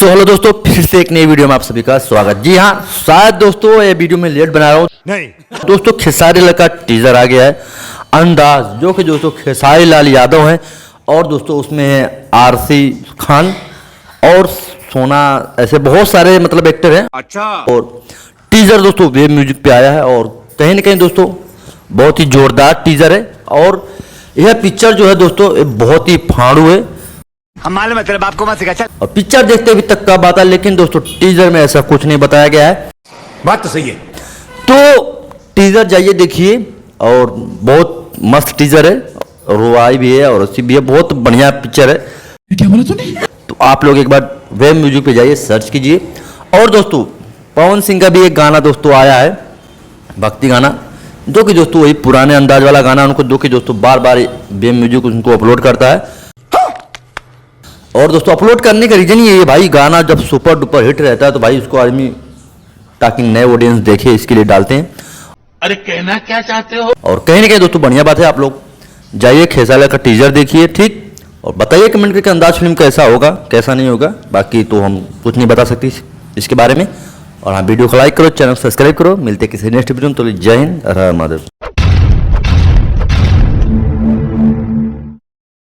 तो हेलो दोस्तों, फिर से एक नई वीडियो में आप सभी का स्वागत। जी हाँ, शायद दोस्तों ये वीडियो में लेट बना रहा हूँ नहीं दोस्तों। खेसारी लाल का टीजर आ गया है अंदाज, जो कि दोस्तों खेसारी लाल यादव है और दोस्तों उसमें है आरसी खान और सोना, ऐसे बहुत सारे मतलब एक्टर हैं। अच्छा। और टीजर दोस्तों वेब म्यूजिक पे आया है और कहीं ना कहीं दोस्तों बहुत ही जोरदार टीजर है। और यह पिक्चर जो है दोस्तों बहुत ही फाड़ू है। हम मालूम है तेरे बाप को मत सिखा। और पिक्चर देखते अभी तक का बात है, लेकिन दोस्तों टीजर में ऐसा कुछ नहीं बताया गया है। बात तो सही है। तो टीजर जाइए देखिए, और बहुत मस्त टीजर है, रुआई भी है और अच्छी भी है, बहुत बढ़िया पिक्चर है। क्या बोला तूने? तो आप लोग एक बार वेब म्यूजिक पे जाइए, सर्च कीजिए। और दोस्तों पवन सिंह का भी एक गाना दोस्तों आया है, भक्ति गाना, जो कि दोस्तों वही पुराने अंदाज वाला गाना उनको, जो कि दोस्तों बार बार वेब म्यूजिक उनको अपलोड करता है। और दोस्तों अपलोड करने का रीजन ये है भाई, गाना जब सुपर डुपर हिट रहता है तो भाई उसको आदमी ताकि नए ऑडियंस देखे इसके लिए डालते हैं। अरे कहना क्या चाहते हो? और कहीं ना कहीं दोस्तों बढ़िया बात है, आप लोग जाइए खेसारी लाल का टीजर देखिए, ठीक, और बताइए कमेंट करके अंदाज फिल्म कैसा होगा कैसा नहीं होगा। बाकी तो हम कुछ नहीं बता सकते इसके बारे में। और हाँ, वीडियो को लाइक करो, चैनल सब्सक्राइब करो। मिलते किसी नेक्स्ट वीडियो में। तो जय हिंद, हर हर महादेव।